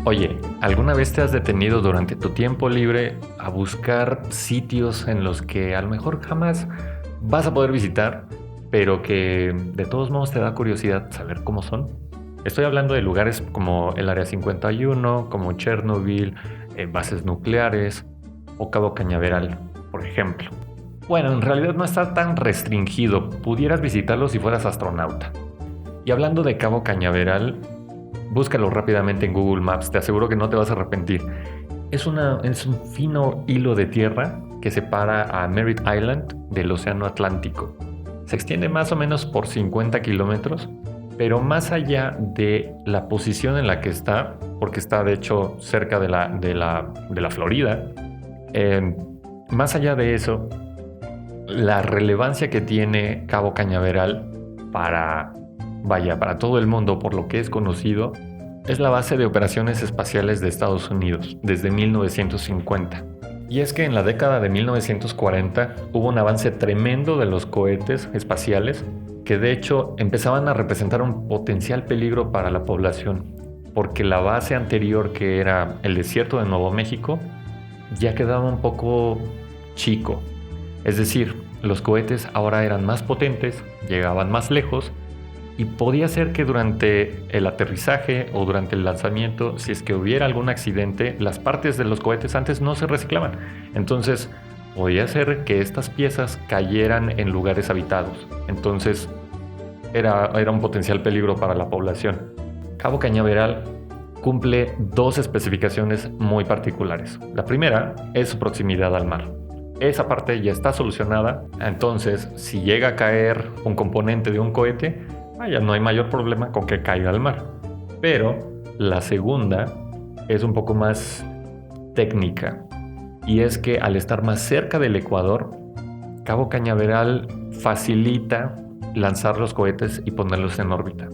Oye, ¿alguna vez te has detenido durante tu tiempo libre a buscar sitios en los que a lo mejor jamás vas a poder visitar, pero que de todos modos te da curiosidad saber cómo son? Estoy hablando de lugares como el Área 51, como Chernobyl, bases nucleares o Cabo Cañaveral, por ejemplo. Bueno, en realidad no está tan restringido, pudieras visitarlo si fueras astronauta. Y hablando de Cabo Cañaveral, búscalo rápidamente en Google Maps, te aseguro que no te vas a arrepentir. Es un fino hilo de tierra que separa a Merritt Island del Océano Atlántico. Se extiende más o menos por 50 kilómetros, pero más allá de la posición en la que está, porque está de hecho cerca de la Florida, más allá de eso, la relevancia que tiene Cabo Cañaveral para todo el mundo, por lo que es conocido, es la base de operaciones espaciales de Estados Unidos desde 1950. Y es que en la década de 1940 hubo un avance tremendo de los cohetes espaciales que de hecho empezaban a representar un potencial peligro para la población, porque la base anterior, que era el desierto de Nuevo México, ya quedaba un poco chico. Es decir, los cohetes ahora eran más potentes, llegaban más lejos, y podía ser que durante el aterrizaje o durante el lanzamiento, si es que hubiera algún accidente, las partes de los cohetes antes no se reciclaban. Entonces, podía ser que estas piezas cayeran en lugares habitados. Entonces, era un potencial peligro para la población. Cabo Cañaveral cumple dos especificaciones muy particulares. La primera es su proximidad al mar. Esa parte ya está solucionada. Entonces, si llega a caer un componente de un cohete, vaya, no hay mayor problema con que caiga al mar. Pero la segunda es un poco más técnica, y es que al estar más cerca del Ecuador, Cabo Cañaveral facilita lanzar los cohetes y ponerlos en órbita.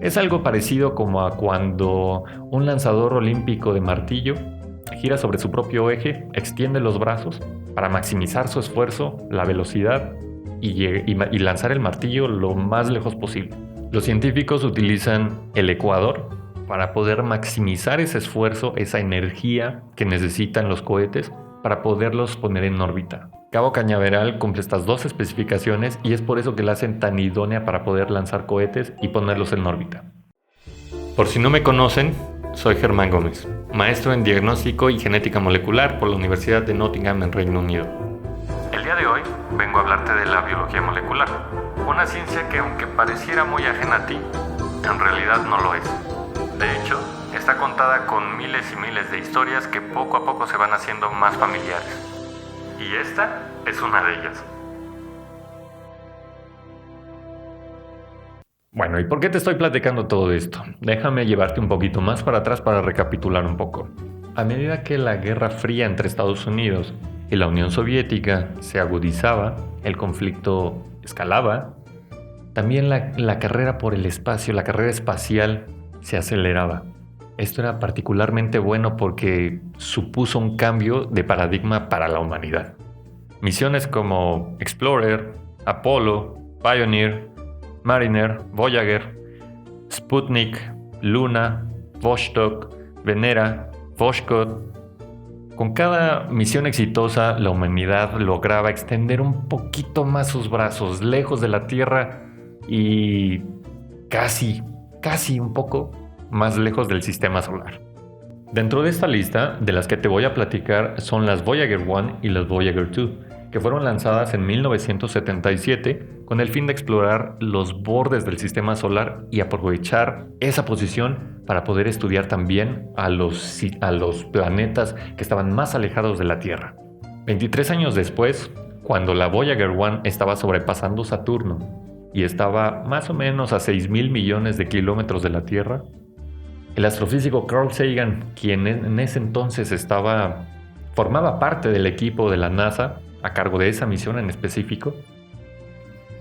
Es algo parecido como a cuando un lanzador olímpico de martillo gira sobre su propio eje, extiende los brazos para maximizar su esfuerzo, la velocidad y lanzar el martillo lo más lejos posible. Los científicos utilizan el ecuador para poder maximizar ese esfuerzo, esa energía que necesitan los cohetes para poderlos poner en órbita. Cabo Cañaveral cumple estas dos especificaciones y es por eso que la hacen tan idónea para poder lanzar cohetes y ponerlos en órbita. Por si no me conocen, soy Germán Gómez, maestro en diagnóstico y genética molecular por la Universidad de Nottingham en Reino Unido. El día de hoy vengo a hablarte de la biología molecular, una ciencia que, aunque pareciera muy ajena a ti, en realidad no lo es. De hecho, está contada con miles y miles de historias que poco a poco se van haciendo más familiares. Y esta es una de ellas. Bueno, ¿y por qué te estoy platicando todo esto? Déjame llevarte un poquito más para atrás para recapitular un poco. A medida que la Guerra Fría entre Estados Unidos y la Unión Soviética se agudizaba, el conflicto escalaba, también la carrera por el espacio, la carrera espacial se aceleraba. Esto era particularmente bueno porque supuso un cambio de paradigma para la humanidad. Misiones como Explorer, Apollo, Pioneer, Mariner, Voyager, Sputnik, Luna, Vostok, Venera, Voskhod. Con cada misión exitosa, la humanidad lograba extender un poquito más sus brazos, lejos de la Tierra y casi un poco más lejos del sistema solar. Dentro de esta lista, de las que te voy a platicar, son las Voyager 1 y las Voyager 2, que fueron lanzadas en 1977 con el fin de explorar los bordes del sistema solar y aprovechar esa posición para poder estudiar también a los planetas que estaban más alejados de la Tierra. 23 años después, cuando la Voyager 1 estaba sobrepasando Saturno y estaba más o menos a 6,000 millones de kilómetros de la Tierra, el astrofísico Carl Sagan, quien en ese entonces formaba parte del equipo de la NASA a cargo de esa misión en específico,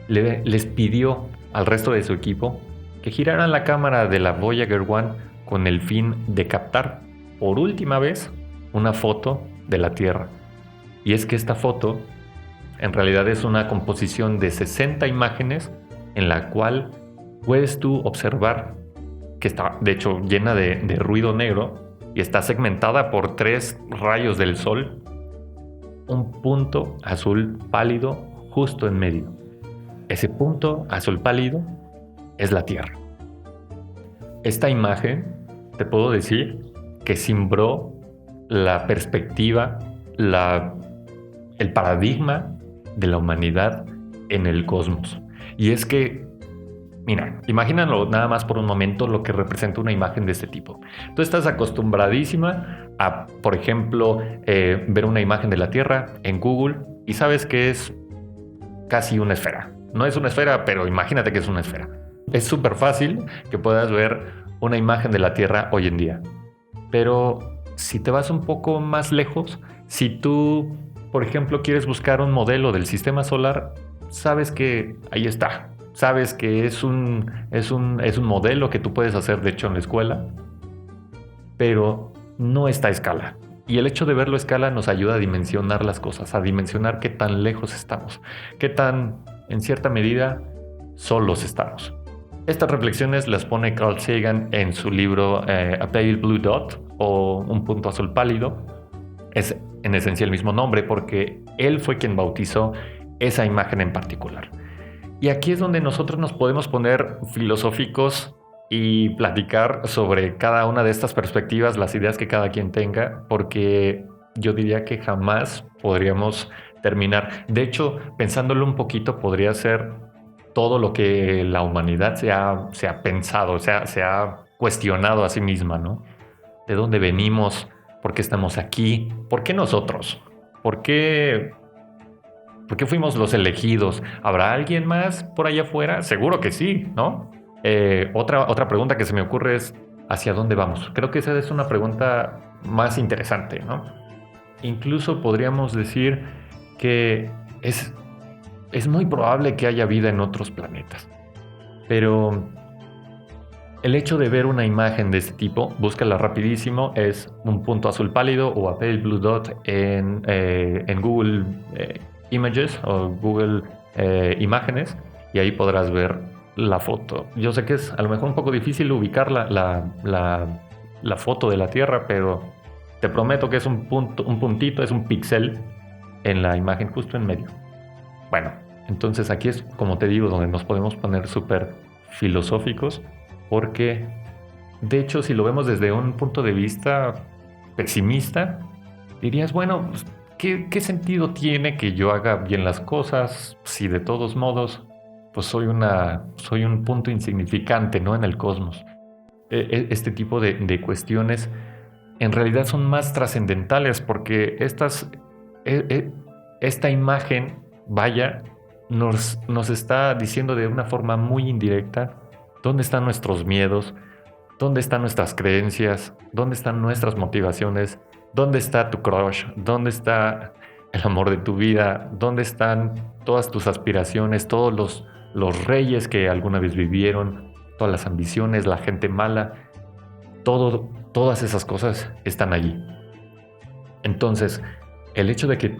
les pidió al resto de su equipo que giraran la cámara de la Voyager 1 con el fin de captar por última vez una foto de la Tierra. Y es que esta foto en realidad es una composición de 60 imágenes en la cual puedes tú observar que está de hecho llena de ruido negro y está segmentada por 3 rayos del sol, un punto azul pálido justo en medio. Ese punto azul pálido es la Tierra. Esta imagen, te puedo decir, que cimbró la perspectiva, el paradigma de la humanidad en el cosmos. Y es que, mira, imagínalo nada más por un momento lo que representa una imagen de este tipo. Tú estás acostumbradísima a, por ejemplo, ver una imagen de la Tierra en Google y sabes que es casi una esfera. No es una esfera, pero imagínate que es una esfera. Es súper fácil que puedas ver una imagen de la Tierra hoy en día. Pero si te vas un poco más lejos, si tú, por ejemplo, quieres buscar un modelo del sistema solar, sabes que ahí está. Sabes que es un modelo que tú puedes hacer, de hecho, en la escuela, pero no está a escala. Y el hecho de verlo a escala nos ayuda a dimensionar las cosas, a dimensionar qué tan lejos estamos, qué tan, en cierta medida, solos estamos. Estas reflexiones las pone Carl Sagan en su libro A Pale Blue Dot, o Un punto azul pálido. Es en esencia el mismo nombre porque él fue quien bautizó esa imagen en particular. Y aquí es donde nosotros nos podemos poner filosóficos y platicar sobre cada una de estas perspectivas, las ideas que cada quien tenga, porque yo diría que jamás podríamos terminar. De hecho, pensándolo un poquito, podría ser todo lo que la humanidad se ha pensado, se ha cuestionado a sí misma, ¿no? ¿De dónde venimos? ¿Por qué estamos aquí? ¿Por qué nosotros? ¿Por qué fuimos los elegidos? ¿Habrá alguien más por allá afuera? Seguro que sí, ¿no? Otra pregunta que se me ocurre es ¿hacia dónde vamos? Creo que esa es una pregunta más interesante, ¿no? Incluso podríamos decir que es muy probable que haya vida en otros planetas. Pero el hecho de ver una imagen de este tipo, búscala rapidísimo, es un punto azul pálido o a pale blue dot en Google Images o Google Imágenes, y ahí podrás ver la foto. Yo sé que es a lo mejor un poco difícil ubicar la foto de la Tierra, pero te prometo que es un puntito, es un píxel en la imagen justo en medio. Bueno, entonces aquí es, como te digo, donde nos podemos poner súper filosóficos, porque de hecho, si lo vemos desde un punto de vista pesimista, dirías, bueno, pues, ¿qué sentido tiene que yo haga bien las cosas si de todos modos pues soy un punto insignificante, ¿no?, en el cosmos? Este tipo de cuestiones en realidad son más trascendentales porque esta imagen, vaya, nos está diciendo de una forma muy indirecta dónde están nuestros miedos, dónde están nuestras creencias, dónde están nuestras motivaciones, dónde está tu crush, dónde está el amor de tu vida, dónde están todas tus aspiraciones, todos los reyes que alguna vez vivieron, todas las ambiciones, la gente mala, todas esas cosas están allí. Entonces, el hecho de que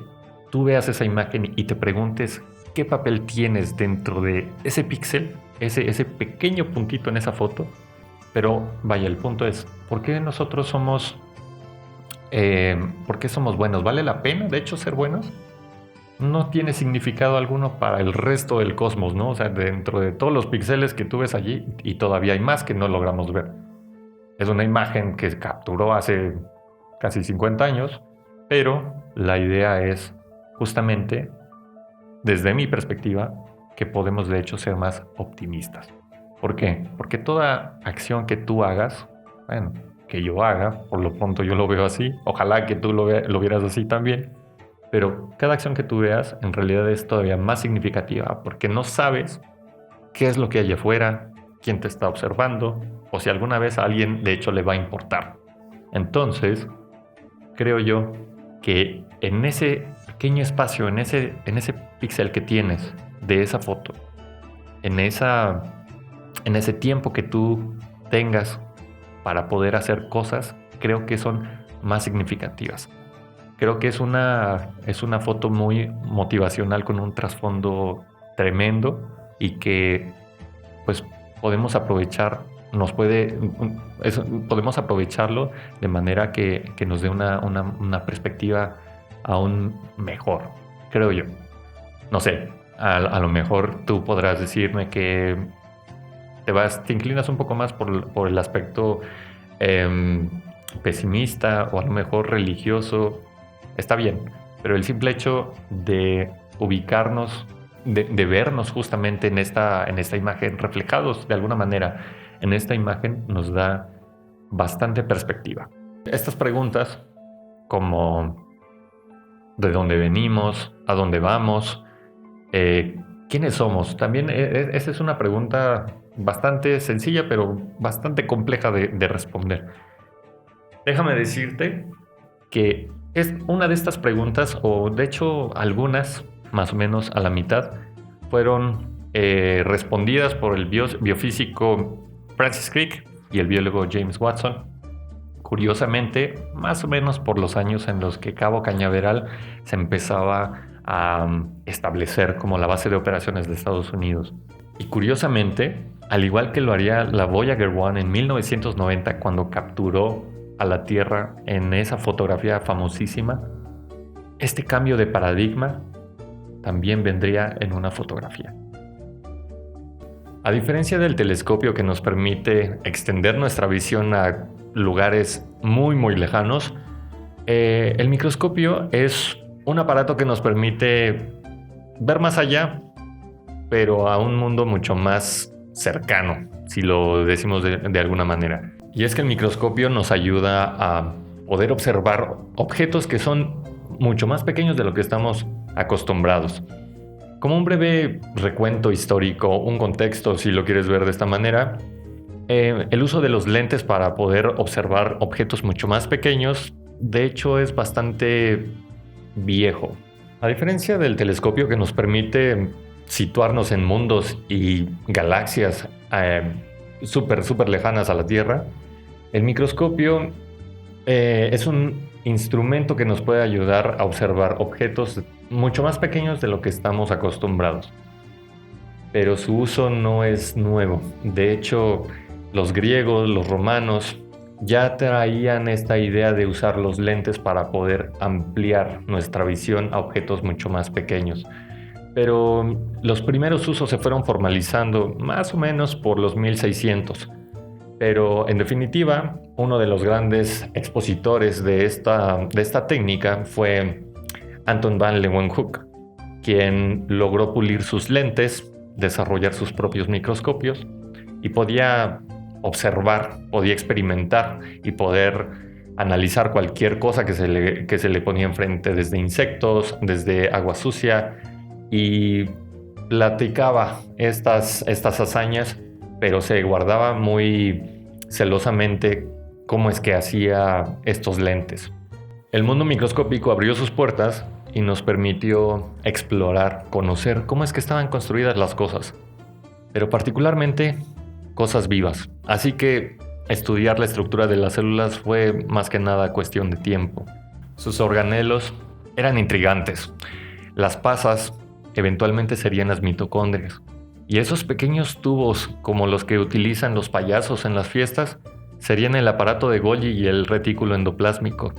tú veas esa imagen y te preguntes qué papel tienes dentro de ese píxel, ese pequeño puntito en esa foto, pero vaya, el punto es, ¿por qué nosotros somos buenos? ¿Vale la pena, de hecho, ser buenos? No tiene significado alguno para el resto del cosmos, ¿no? O sea, dentro de todos los píxeles que tú ves allí, y todavía hay más que no logramos ver. Es una imagen que se capturó hace casi 50 años, pero la idea es justamente, desde mi perspectiva, que podemos de hecho ser más optimistas. ¿Por qué? Porque toda acción que tú hagas, bueno, que yo haga, por lo pronto yo lo veo así, ojalá que tú lo vieras así también, pero cada acción que tú veas en realidad es todavía más significativa porque no sabes qué es lo que hay afuera, quién te está observando, o si alguna vez a alguien de hecho le va a importar. Entonces, creo yo que en ese pequeño espacio, en ese píxel que tienes de esa foto, en ese tiempo que tú tengas para poder hacer cosas, creo que son más significativas. Creo que es una foto muy motivacional con un trasfondo tremendo y que pues podemos aprovechar podemos aprovecharlo de manera que nos dé una perspectiva aún mejor, creo yo. No sé, a lo mejor tú podrás decirme que te inclinas un poco más por el aspecto pesimista o a lo mejor religioso. Está bien, pero el simple hecho de ubicarnos, de vernos justamente en esta imagen, reflejados de alguna manera en esta imagen, nos da bastante perspectiva. Estas preguntas, como de dónde venimos, a dónde vamos, quiénes somos, también esa es una pregunta bastante sencilla, pero bastante compleja de responder. Déjame decirte que es una de estas preguntas, o de hecho algunas, más o menos a la mitad, fueron respondidas por el biofísico Francis Crick y el biólogo James Watson. Curiosamente, más o menos por los años en los que Cabo Cañaveral se empezaba a establecer como la base de operaciones de Estados Unidos. Y curiosamente, al igual que lo haría la Voyager 1 en 1990 cuando capturó a la Tierra en esa fotografía famosísima, este cambio de paradigma también vendría en una fotografía. A diferencia del telescopio que nos permite extender nuestra visión a lugares muy muy lejanos, el microscopio es un aparato que nos permite ver más allá, pero a un mundo mucho más cercano, si lo decimos de alguna manera. Y es que el microscopio nos ayuda a poder observar objetos que son mucho más pequeños de lo que estamos acostumbrados. Como un breve recuento histórico, un contexto, si lo quieres ver de esta manera, el uso de los lentes para poder observar objetos mucho más pequeños, de hecho, es bastante viejo. A diferencia del telescopio que nos permite situarnos en mundos y galaxias súper lejanas a la Tierra, el microscopio es un instrumento que nos puede ayudar a observar objetos mucho más pequeños de lo que estamos acostumbrados. Pero su uso no es nuevo. De hecho, los griegos, los romanos, ya traían esta idea de usar los lentes para poder ampliar nuestra visión a objetos mucho más pequeños. Pero los primeros usos se fueron formalizando más o menos por los 1600. Pero en definitiva, uno de los grandes expositores de esta técnica fue Anton van Leeuwenhoek, quien logró pulir sus lentes, desarrollar sus propios microscopios y podía observar, podía experimentar y poder analizar cualquier cosa que se le ponía enfrente, desde insectos, desde agua sucia, y platicaba estas hazañas, pero se guardaba muy celosamente cómo es que hacía estos lentes. El mundo microscópico abrió sus puertas y nos permitió explorar, conocer cómo es que estaban construidas las cosas, pero particularmente cosas vivas. Así que estudiar la estructura de las células fue más que nada cuestión de tiempo. Sus organelos eran intrigantes. Las pasas eventualmente serían las mitocondrias. Y esos pequeños tubos, como los que utilizan los payasos en las fiestas, serían el aparato de Golgi y el retículo endoplásmico.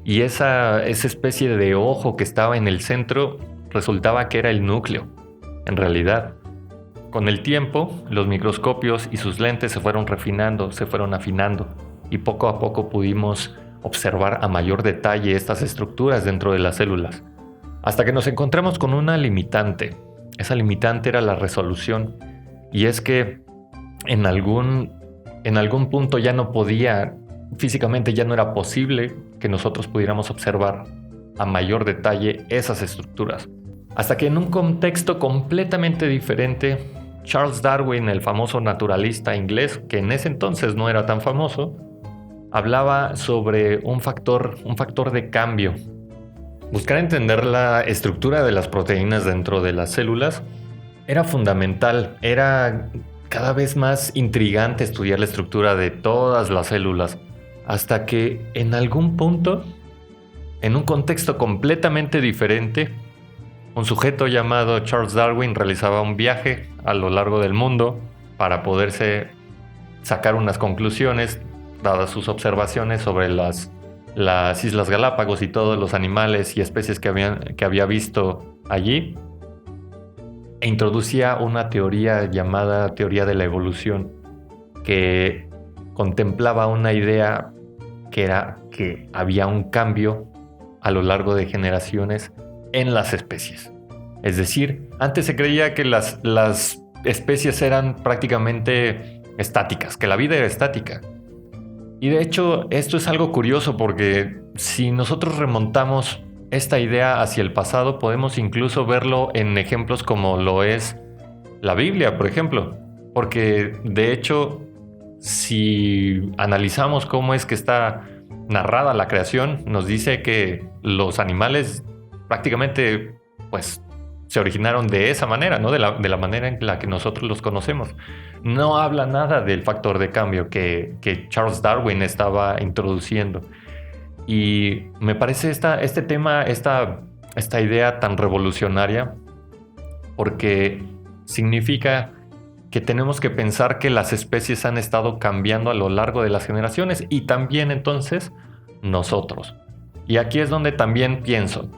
Y esa especie de ojo que estaba en el centro resultaba que era el núcleo. En realidad, con el tiempo, los microscopios y sus lentes se fueron refinando, se fueron afinando, y poco a poco pudimos observar a mayor detalle estas estructuras dentro de las células, hasta que nos encontramos con una limitante. Esa limitante era la resolución, y es que en algún punto ya no podía, físicamente ya no era posible que nosotros pudiéramos observar a mayor detalle esas estructuras. Hasta que en un contexto completamente diferente, Charles Darwin, el famoso naturalista inglés, que en ese entonces no era tan famoso, hablaba sobre un factor de cambio. Buscar entender la estructura de las proteínas dentro de las células era fundamental. Era cada vez más intrigante estudiar la estructura de todas las células, hasta que en algún punto, en un contexto completamente diferente, un sujeto llamado Charles Darwin realizaba un viaje a lo largo del mundo para poderse sacar unas conclusiones, dadas sus observaciones sobre las Islas Galápagos y todos los animales y especies que había visto allí, e introducía una teoría llamada teoría de la evolución, que contemplaba una idea que era que había un cambio a lo largo de generaciones en las especies. Es decir, antes se creía que las especies eran prácticamente estáticas, que la vida era estática. Y de hecho, esto es algo curioso porque si nosotros remontamos esta idea hacia el pasado, podemos incluso verlo en ejemplos como lo es la Biblia, por ejemplo. Porque de hecho, si analizamos cómo es que está narrada la creación, nos dice que los animales prácticamente pues se originaron de esa manera, ¿no? De la manera en la que nosotros los conocemos. No habla nada del factor de cambio que Charles Darwin estaba introduciendo. Y me parece este tema, esta idea tan revolucionaria, porque significa que tenemos que pensar que las especies han estado cambiando a lo largo de las generaciones y también entonces nosotros. Y aquí es donde también pienso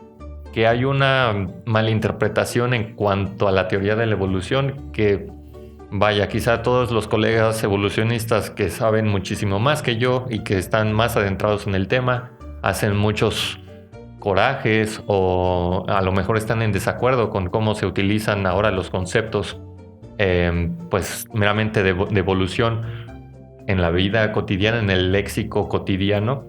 que hay una malinterpretación en cuanto a la teoría de la evolución que, vaya, quizá todos los colegas evolucionistas que saben muchísimo más que yo y que están más adentrados en el tema hacen muchos corajes o a lo mejor están en desacuerdo con cómo se utilizan ahora los conceptos pues meramente de evolución en la vida cotidiana, en el léxico cotidiano,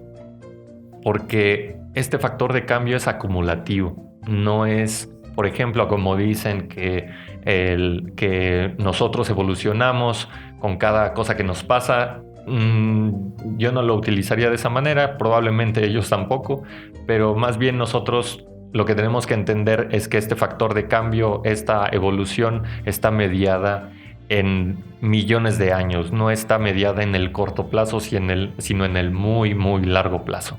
porque este factor de cambio es acumulativo, no es, por ejemplo, como dicen que nosotros evolucionamos con cada cosa que nos pasa. Yo no lo utilizaría de esa manera, probablemente ellos tampoco, pero más bien nosotros lo que tenemos que entender es que este factor de cambio, esta evolución, está mediada en millones de años, no está mediada en el corto plazo, sino en el muy, muy largo plazo.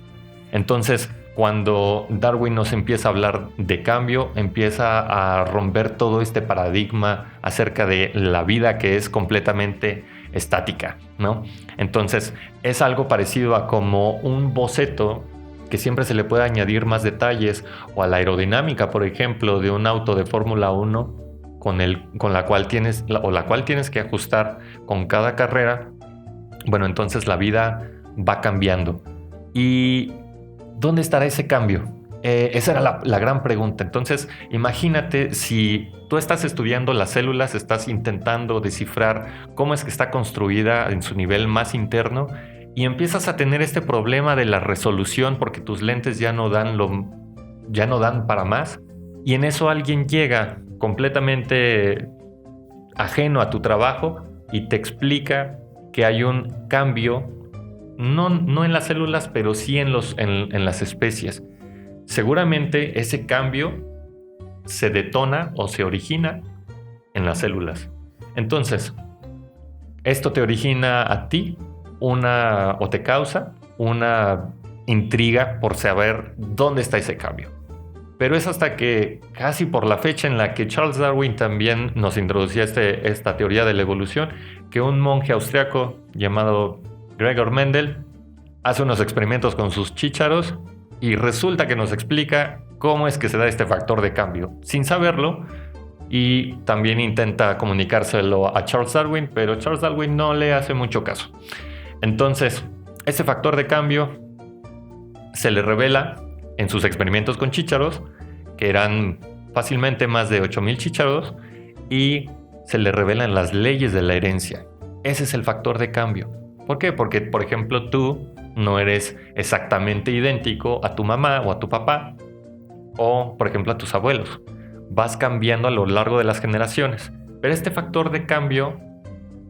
Entonces, cuando Darwin nos empieza a hablar de cambio, empieza a romper todo este paradigma acerca de la vida que es completamente estática, ¿no? Entonces, es algo parecido a como un boceto que siempre se le puede añadir más detalles, o a la aerodinámica, por ejemplo, de un auto de Fórmula 1 con la cual tienes que ajustar con cada carrera. Bueno, entonces la vida va cambiando. ¿Y dónde estará ese cambio? Esa era la gran pregunta. Entonces, imagínate si tú estás estudiando las células, estás intentando descifrar cómo es que está construida en su nivel más interno, y empiezas a tener este problema de la resolución porque tus lentes ya no dan para más, y en eso alguien llega completamente ajeno a tu trabajo y te explica que hay un cambio, no en las células, pero sí en las especies. Seguramente ese cambio se detona o se origina en las células. Entonces, esto te origina a ti o te causa una intriga por saber dónde está ese cambio. Pero es hasta que casi por la fecha en la que Charles Darwin también nos introducía esta teoría de la evolución, que un monje austriaco llamado Gregor Mendel hace unos experimentos con sus chícharos y resulta que nos explica cómo es que se da este factor de cambio, sin saberlo, y también intenta comunicárselo a Charles Darwin, pero Charles Darwin no le hace mucho caso. Entonces, ese factor de cambio se le revela en sus experimentos con chícharos, que eran fácilmente más de 8,000 chícharos, y se le revelan las leyes de la herencia. Ese es el factor de cambio. ¿Por qué? Porque, por ejemplo, tú no eres exactamente idéntico a tu mamá o a tu papá, o, por ejemplo, a tus abuelos. Vas cambiando a lo largo de las generaciones. Pero este factor de cambio,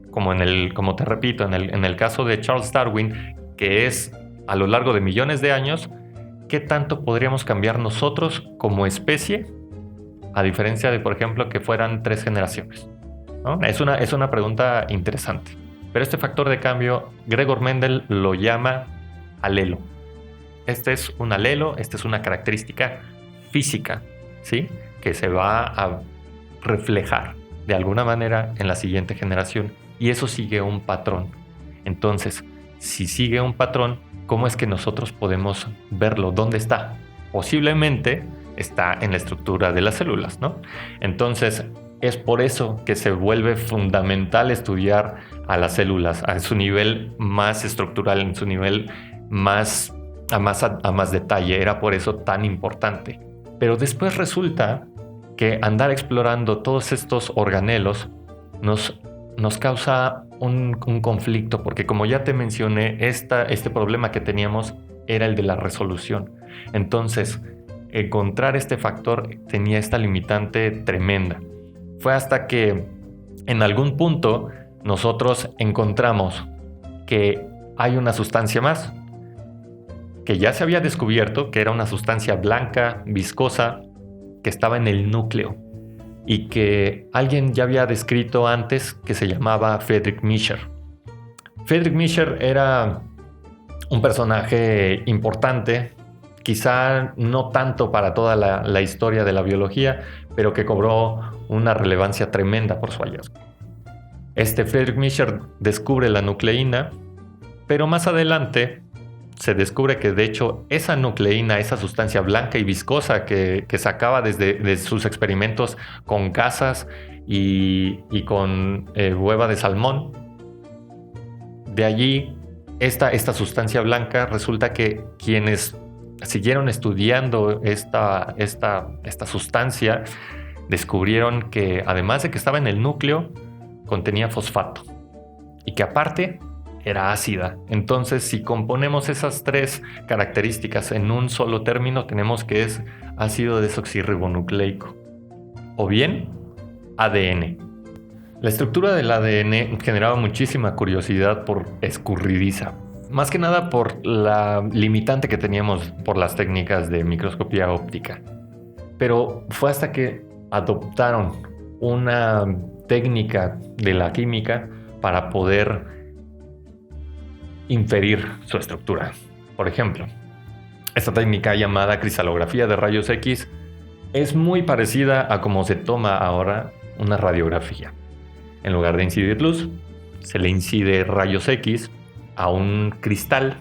como te repito, en el caso de Charles Darwin, que es a lo largo de millones de años, ¿qué tanto podríamos cambiar nosotros como especie? A diferencia de, por ejemplo, que fueran 3 generaciones, ¿no? Es una pregunta interesante. Pero este factor de cambio, Gregor Mendel lo llama alelo. Este es un alelo, esta es una característica física, ¿sí? Que se va a reflejar de alguna manera en la siguiente generación. Y eso sigue un patrón. Entonces, si sigue un patrón, ¿cómo es que nosotros podemos verlo? ¿Dónde está? Posiblemente está en la estructura de las células, ¿no? Entonces, es por eso que se vuelve fundamental estudiar a las células a su nivel más estructural, en su nivel a más detalle. Era por eso tan importante. Pero después resulta que andar explorando todos estos organelos nos causa un conflicto, porque como ya te mencioné, este problema que teníamos era el de la resolución. Entonces, encontrar este factor tenía esta limitante tremenda. Fue hasta que en algún punto nosotros encontramos que hay una sustancia más, que ya se había descubierto que era una sustancia blanca, viscosa, que estaba en el núcleo y que alguien ya había descrito antes, que se llamaba Friedrich Miescher. Friedrich Miescher era un personaje importante, quizá no tanto para toda la historia de la biología, pero que cobró una relevancia tremenda por su hallazgo. Friedrich Miescher descubre la nucleína, pero más adelante se descubre que de hecho esa nucleína, esa sustancia blanca y viscosa que sacaba desde sus experimentos con gasas y con hueva de salmón, de allí esta sustancia blanca, resulta que quienes siguieron estudiando esta sustancia descubrieron que además de que estaba en el núcleo, contenía fosfato y que aparte era ácida. Entonces, si componemos esas tres características en un solo término, tenemos que es ácido desoxirribonucleico o bien ADN. La estructura del ADN generaba muchísima curiosidad por escurridiza, más que nada por la limitante que teníamos por las técnicas de microscopía óptica. Pero fue hasta que adoptaron una técnica de la química para poder inferir su estructura. Por ejemplo, esta técnica llamada cristalografía de rayos X es muy parecida a cómo se toma ahora una radiografía. En lugar de incidir luz, se le incide rayos X a un cristal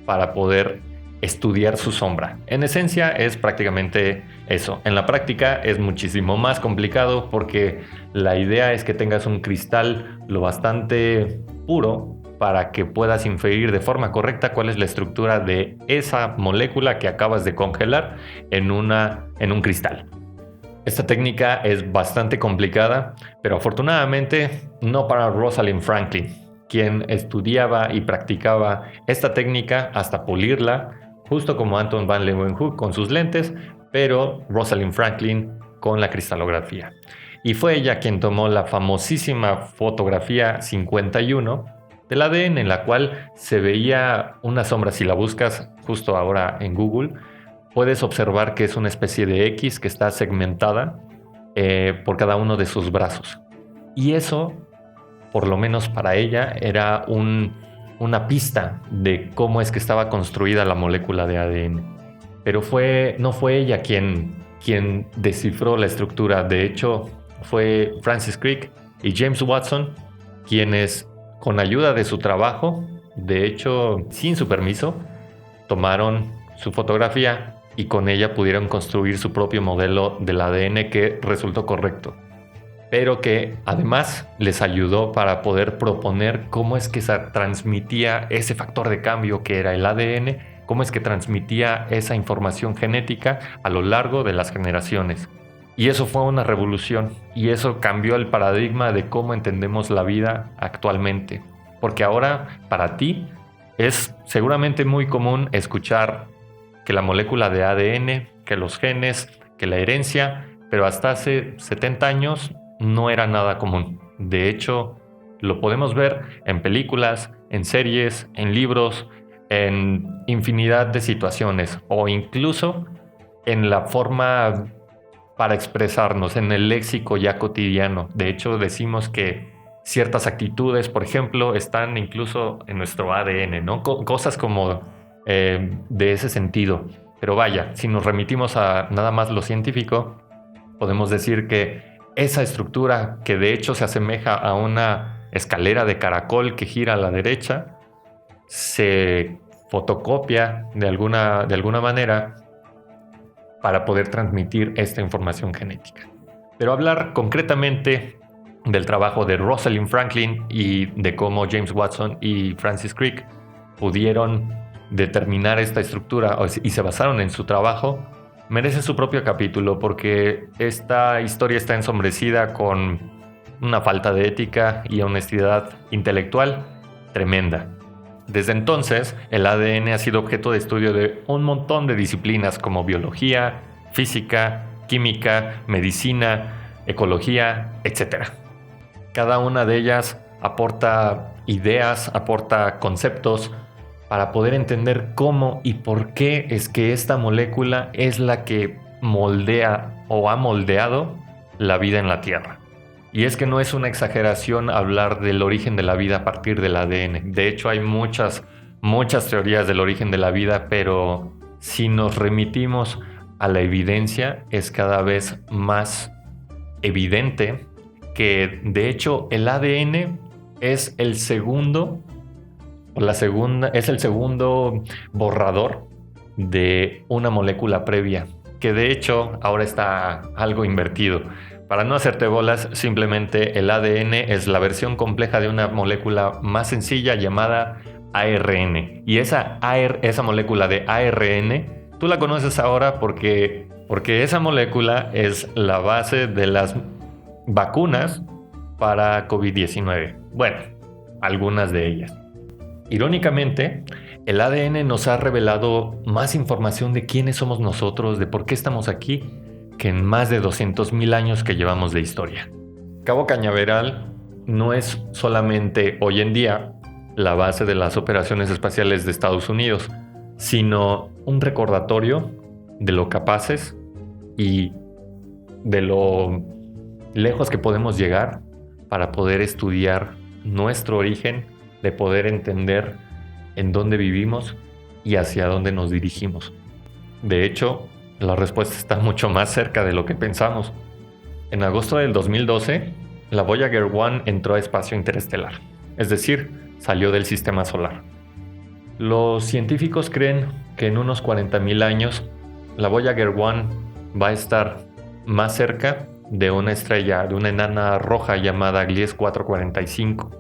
para poder estudiar su sombra. En esencia es prácticamente eso. En la práctica es muchísimo más complicado porque la idea es que tengas un cristal lo bastante puro para que puedas inferir de forma correcta cuál es la estructura de esa molécula que acabas de congelar en un cristal. Esta técnica es bastante complicada, pero afortunadamente no para Rosalind Franklin, quien estudiaba y practicaba esta técnica hasta pulirla, justo como Anton van Leeuwenhoek con sus lentes, pero Rosalind Franklin con la cristalografía. Y fue ella quien tomó la famosísima fotografía 51 del ADN, en la cual se veía una sombra. Si la buscas justo ahora en Google, puedes observar que es una especie de X que está segmentada por cada uno de sus brazos. Y eso, por lo menos para ella, era una pista de cómo es que estaba construida la molécula de ADN. Pero no fue ella quien descifró la estructura. De hecho, fue Francis Crick y James Watson quienes, con ayuda de su trabajo, de hecho sin su permiso, tomaron su fotografía y con ella pudieron construir su propio modelo del ADN que resultó correcto, pero que además les ayudó para poder proponer cómo es que se transmitía ese factor de cambio que era el ADN, cómo es que transmitía esa información genética a lo largo de las generaciones. Y eso fue una revolución, y eso cambió el paradigma de cómo entendemos la vida actualmente. Porque ahora, para ti, es seguramente muy común escuchar que la molécula de ADN, que los genes, que la herencia, pero hasta hace 70 años no era nada común. De hecho, lo podemos ver en películas, en series, en libros, en infinidad de situaciones, o incluso en la forma para expresarnos, en el léxico ya cotidiano. De hecho, decimos que ciertas actitudes, por ejemplo, están incluso en nuestro ADN, ¿no? Cosas como de ese sentido. Pero vaya, si nos remitimos a nada más lo científico, podemos decir que esa estructura, que de hecho se asemeja a una escalera de caracol que gira a la derecha, se fotocopia de alguna manera para poder transmitir esta información genética. Pero hablar concretamente del trabajo de Rosalind Franklin y de cómo James Watson y Francis Crick pudieron determinar esta estructura y se basaron en su trabajo, merece su propio capítulo porque esta historia está ensombrecida con una falta de ética y honestidad intelectual tremenda. Desde entonces, el ADN ha sido objeto de estudio de un montón de disciplinas como biología, física, química, medicina, ecología, etc. Cada una de ellas aporta ideas, aporta conceptos para poder entender cómo y por qué es que esta molécula es la que moldea o ha moldeado la vida en la Tierra. Y es que no es una exageración hablar del origen de la vida a partir del ADN. De hecho, hay muchas teorías del origen de la vida, pero si nos remitimos a la evidencia, es cada vez más evidente que, de hecho, el ADN es el segundo borrador de una molécula previa, que de hecho ahora está algo invertido. Para no hacerte bolas, simplemente el ADN es la versión compleja de una molécula más sencilla llamada ARN. Y esa molécula de ARN, tú la conoces ahora porque esa molécula es la base de las vacunas para COVID-19. Bueno, algunas de ellas. Irónicamente, el ADN nos ha revelado más información de quiénes somos nosotros, de por qué estamos aquí, que en más de 200,000 años que llevamos de historia. Cabo Cañaveral no es solamente hoy en día la base de las operaciones espaciales de Estados Unidos, sino un recordatorio de lo capaces y de lo lejos que podemos llegar para poder estudiar nuestro origen, de poder entender en dónde vivimos y hacia dónde nos dirigimos. De hecho, la respuesta está mucho más cerca de lo que pensamos. En agosto del 2012, la Voyager 1 entró a espacio interestelar, es decir, salió del sistema solar. Los científicos creen que en unos 40,000 años, la Voyager 1 va a estar más cerca de una estrella, de una enana roja llamada Gliese 445,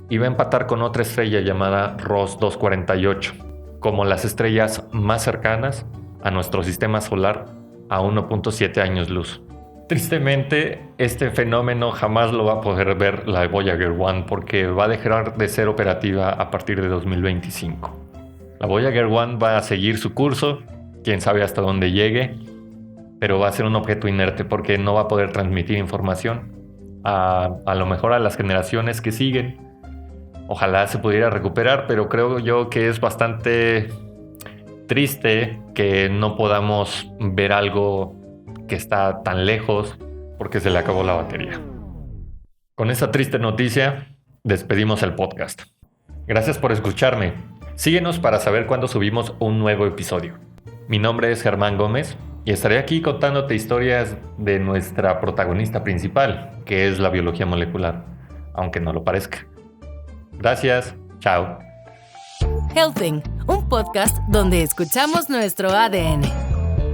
y va a empatar con otra estrella llamada Ross 248, como las estrellas más cercanas a nuestro sistema solar a 1.7 años luz. Tristemente, este fenómeno jamás lo va a poder ver la Voyager 1 porque va a dejar de ser operativa a partir de 2025. La Voyager 1 va a seguir su curso, quién sabe hasta dónde llegue, pero va a ser un objeto inerte porque no va a poder transmitir información a lo mejor a las generaciones que siguen. Ojalá se pudiera recuperar, pero creo yo que es bastante triste que no podamos ver algo que está tan lejos porque se le acabó la batería. Con esta triste noticia, despedimos el podcast. Gracias por escucharme. Síguenos para saber cuándo subimos un nuevo episodio. Mi nombre es Germán Gómez y estaré aquí contándote historias de nuestra protagonista principal, que es la biología molecular, aunque no lo parezca. Gracias, chao. Healthing, un podcast donde escuchamos nuestro ADN.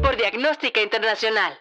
Por Diagnóstica Internacional.